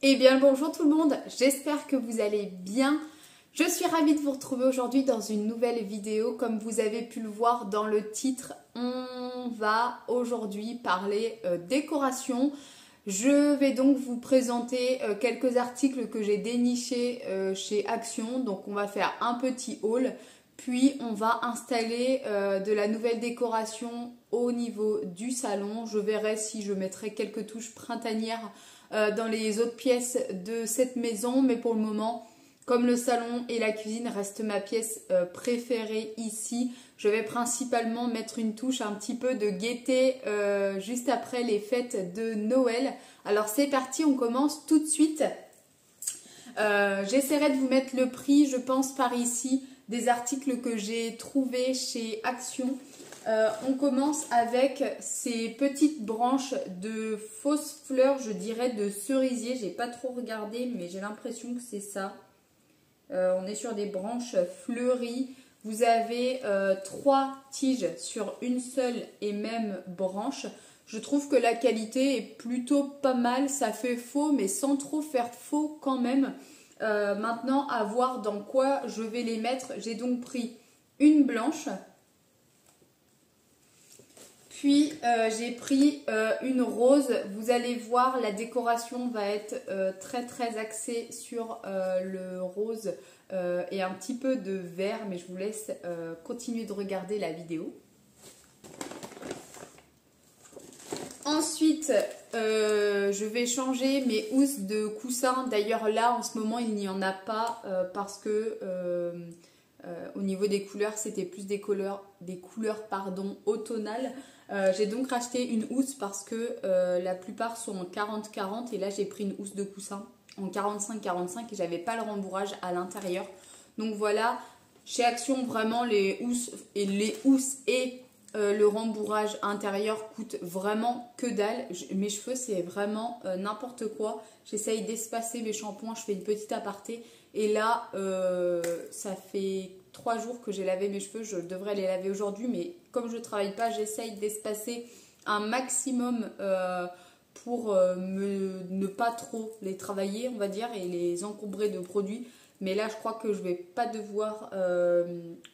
Eh bien le bonjour tout le monde, j'espère que vous allez bien. Je suis ravie de vous retrouver aujourd'hui dans une nouvelle vidéo. Comme vous avez pu le voir dans le titre, on va aujourd'hui parler décoration. Je vais donc vous présenter quelques articles que j'ai dénichés chez Action. Donc on va faire un petit haul, puis on va installer de la nouvelle décoration au niveau du salon. Je verrai si je mettrai quelques touches printanières dans les autres pièces de cette maison, mais pour le moment, comme le salon et la cuisine restent ma pièce préférée ici, je vais principalement mettre une touche un petit peu de gaieté juste après les fêtes de Noël. Alors c'est parti, on commence tout de suite. J'essaierai de vous mettre le prix, je pense par ici, des articles que j'ai trouvés chez Action. On commence avec ces petites branches de fausses fleurs, je dirais de cerisier. J'ai pas trop regardé, mais j'ai l'impression que c'est ça. On est sur des branches fleuries. Vous avez 3 tiges sur une seule et même branche. Je trouve que la qualité est plutôt pas mal. Ça fait faux, mais sans trop faire faux quand même. Maintenant, à voir dans quoi je vais les mettre. J'ai donc pris une blanche. Puis j'ai pris une rose. Vous allez voir, la décoration va être très axée sur le rose et un petit peu de vert. Mais je vous laisse continuer de regarder la vidéo. Ensuite, je vais changer mes housses de coussin. D'ailleurs là, en ce moment, il n'y en a pas parce que au niveau des couleurs, c'était plus des couleurs automnales. J'ai donc racheté une housse parce que la plupart sont en 40-40 et là j'ai pris une housse de coussin en 45-45 et j'avais pas le rembourrage à l'intérieur. Donc voilà, chez Action vraiment les housses et le rembourrage intérieur coûtent vraiment que dalle. Mes cheveux c'est vraiment n'importe quoi. J'essaye d'espacer mes shampoings, je fais une petite aparté et là ça fait 3 jours que j'ai lavé mes cheveux, je devrais les laver aujourd'hui, mais comme je ne travaille pas, j'essaye d'espacer un maximum pour ne pas trop les travailler, on va dire, et les encombrer de produits. Mais là, je crois que je ne vais pas devoir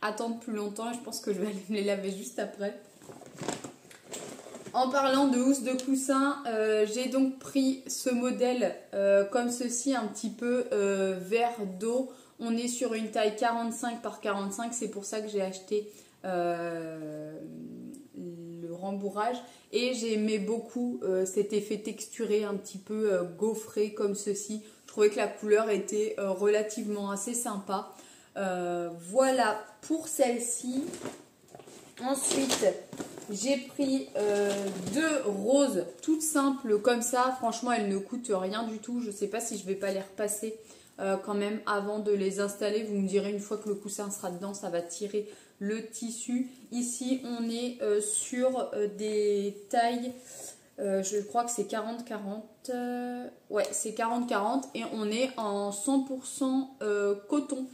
attendre plus longtemps et je pense que je vais aller me les laver juste après. En parlant de housse de coussin, j'ai donc pris ce modèle comme ceci, un petit peu vert d'eau. On est sur une taille 45 par 45, c'est pour ça que j'ai acheté le rembourrage. Et j'aimais beaucoup cet effet texturé, un petit peu gaufré comme ceci. Je trouvais que la couleur était relativement assez sympa. Voilà pour celle-ci. Ensuite, j'ai pris 2 roses toutes simples comme ça. Franchement, elles ne coûtent rien du tout. Je ne sais pas si je ne vais pas les repasser quand même avant de les installer. Vous me direz, une fois que le coussin sera dedans, ça va tirer le tissu. Ici, on est sur des tailles, je crois que c'est 40-40. Ouais, c'est 40-40 et on est en 100% coton.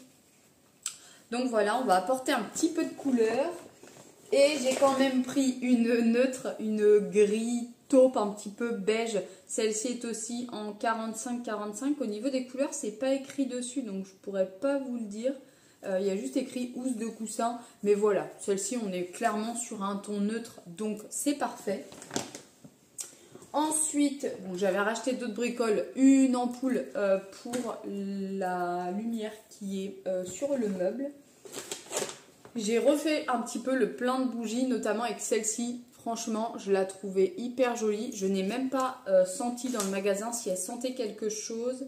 Donc voilà, on va apporter un petit peu de couleur. Et j'ai quand même pris une neutre, une gris taupe un petit peu beige. Celle-ci est aussi en 45-45. Au niveau des couleurs, c'est pas écrit dessus, donc je pourrais pas vous le dire. Il y a juste écrit housse de coussin. Mais voilà, celle-ci, on est clairement sur un ton neutre, donc c'est parfait. Ensuite, bon, j'avais racheté d'autres bricoles. Une ampoule pour la lumière qui est sur le meuble. J'ai refait un petit peu le plein de bougies, notamment avec celle-ci. Franchement, je la trouvais hyper jolie. Je n'ai même pas senti dans le magasin si elle sentait quelque chose.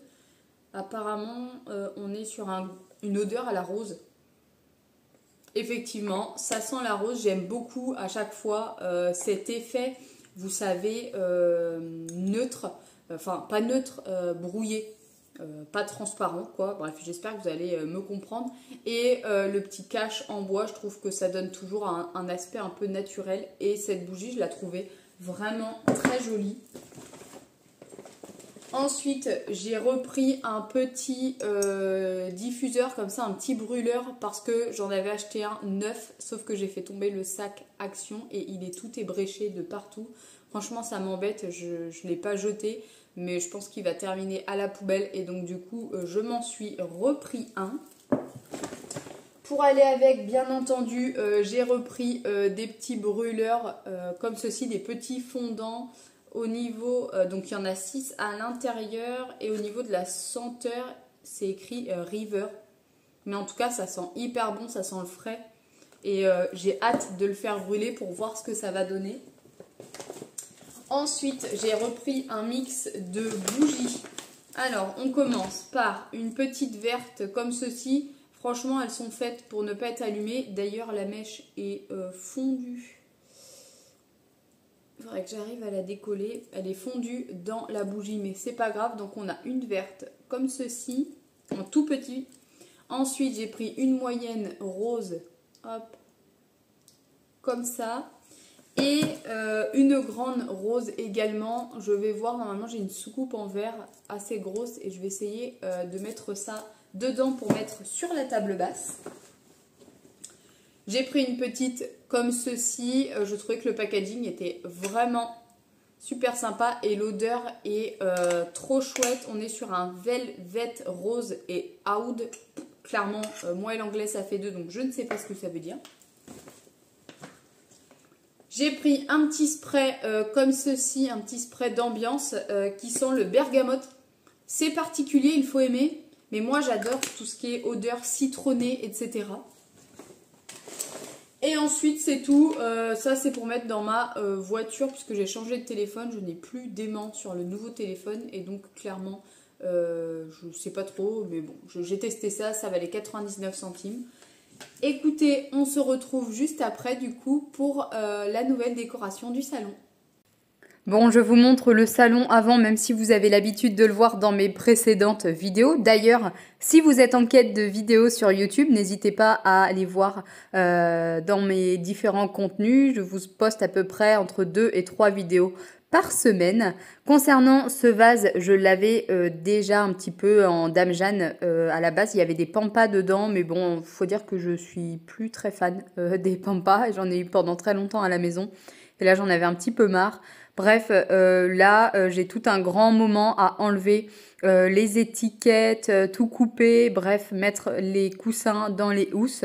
Apparemment, on est sur une odeur à la rose. Effectivement, ça sent la rose. J'aime beaucoup à chaque fois cet effet, vous savez, neutre. Enfin, pas neutre, brouillé. Pas transparent quoi, bref j'espère que vous allez me comprendre. Et le petit cache en bois, je trouve que ça donne toujours un aspect un peu naturel et cette bougie je la trouvais vraiment très jolie. Ensuite j'ai repris un petit diffuseur comme ça, un petit brûleur parce que j'en avais acheté un neuf, sauf que j'ai fait tomber le sac Action et il est tout ébréché de partout. Franchement ça m'embête, je ne l'ai pas jeté. mais je pense qu'il va terminer à la poubelle et donc du coup je m'en suis repris un. Pour aller avec, bien entendu, j'ai repris des petits brûleurs comme ceci, des petits fondants au niveau, donc il y en a 6 à l'intérieur et au niveau de la senteur, c'est écrit River. Mais en tout cas, ça sent hyper bon, ça sent le frais et j'ai hâte de le faire brûler pour voir ce que ça va donner. Ensuite, j'ai repris un mix de bougies. Alors, on commence par une petite verte comme ceci. Franchement, elles sont faites pour ne pas être allumées. D'ailleurs, la mèche est fondue. Il faudrait que j'arrive à la décoller. Elle est fondue dans la bougie, mais c'est pas grave. Donc, on a une verte comme ceci, en tout petit. Ensuite, j'ai pris une moyenne rose, hop, comme ça. Et une grande rose également. Je vais voir, normalement, j'ai une soucoupe en verre assez grosse et je vais essayer de mettre ça dedans pour mettre sur la table basse. J'ai pris une petite comme ceci. Je trouvais que le packaging était vraiment super sympa et l'odeur est trop chouette. On est sur un velvet rose et oud. Clairement, moi et l'anglais ça fait deux, donc je ne sais pas ce que ça veut dire. J'ai pris un petit spray comme ceci, un petit spray d'ambiance qui sent le bergamote. C'est particulier, il faut aimer. Mais moi, j'adore tout ce qui est odeur citronnée, etc. Et ensuite, c'est tout. Ça, c'est pour mettre dans ma voiture puisque j'ai changé de téléphone. Je n'ai plus d'aimant sur le nouveau téléphone. Et donc, clairement, je ne sais pas trop. Mais bon, j'ai testé ça. Ça valait 99 centimes. Écoutez, on se retrouve juste après, du coup, pour la nouvelle décoration du salon. Bon, je vous montre le salon avant, même si vous avez l'habitude de le voir dans mes précédentes vidéos. D'ailleurs, si vous êtes en quête de vidéos sur YouTube, n'hésitez pas à aller voir dans mes différents contenus. Je vous poste à peu près entre 2 et 3 vidéos par semaine. Concernant ce vase, je l'avais déjà un petit peu en Dame Jeanne. À la base, il y avait des pampas dedans, mais bon, faut dire que je suis plus très fan des pampas. J'en ai eu pendant très longtemps à la maison. Et là, j'en avais un petit peu marre. Bref, là, j'ai tout un grand moment à enlever les étiquettes, tout couper, bref, mettre les coussins dans les housses.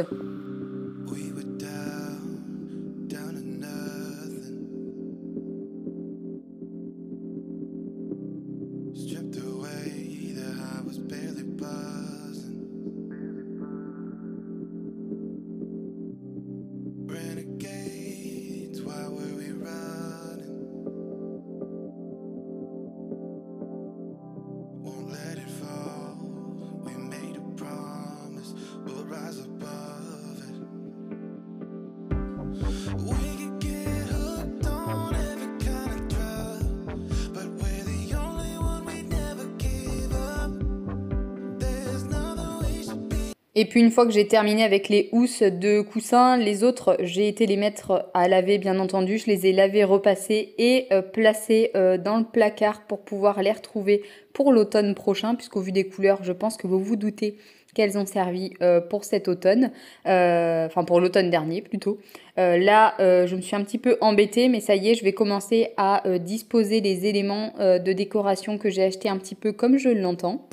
Et puis une fois que j'ai terminé avec les housses de coussins, les autres, j'ai été les mettre à laver bien entendu. Je les ai lavés, repassés et placés dans le placard pour pouvoir les retrouver pour l'automne prochain. Puisqu'au vu des couleurs, je pense que vous vous doutez qu'elles ont servi pour cet automne. Enfin pour l'automne dernier plutôt. Là, je me suis un petit peu embêtée, mais ça y est, je vais commencer à disposer les éléments de décoration que j'ai achetés un petit peu comme je l'entends.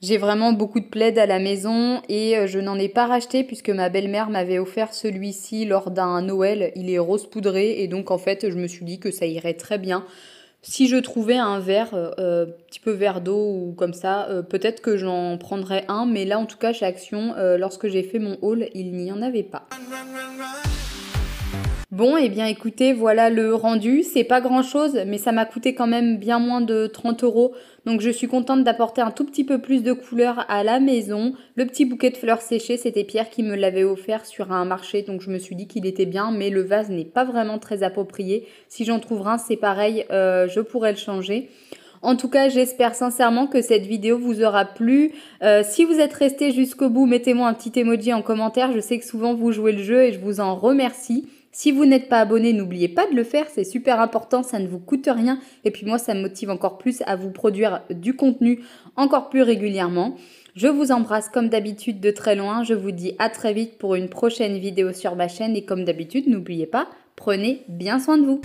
J'ai vraiment beaucoup de plaids à la maison et je n'en ai pas racheté puisque ma belle-mère m'avait offert celui-ci lors d'un Noël. Il est rose poudré et donc en fait je me suis dit que ça irait très bien. Si je trouvais un verre, petit peu verre d'eau ou comme ça, peut-être que j'en prendrais un. Mais là en tout cas chez Action, lorsque j'ai fait mon haul, il n'y en avait pas. Bon, et bien écoutez, voilà le rendu. C'est pas grand chose, mais ça m'a coûté quand même bien moins de 30 €. Donc je suis contente d'apporter un tout petit peu plus de couleurs à la maison. Le petit bouquet de fleurs séchées, c'était Pierre qui me l'avait offert sur un marché. Donc je me suis dit qu'il était bien, mais le vase n'est pas vraiment très approprié. Si j'en trouve un, c'est pareil, je pourrais le changer. En tout cas, j'espère sincèrement que cette vidéo vous aura plu. Si vous êtes resté jusqu'au bout, mettez-moi un petit emoji en commentaire. Je sais que souvent vous jouez le jeu et je vous en remercie. Si vous n'êtes pas abonné, n'oubliez pas de le faire, c'est super important, ça ne vous coûte rien. Et puis moi, ça me motive encore plus à vous produire du contenu encore plus régulièrement. Je vous embrasse comme d'habitude de très loin. Je vous dis à très vite pour une prochaine vidéo sur ma chaîne. Et comme d'habitude, n'oubliez pas, prenez bien soin de vous.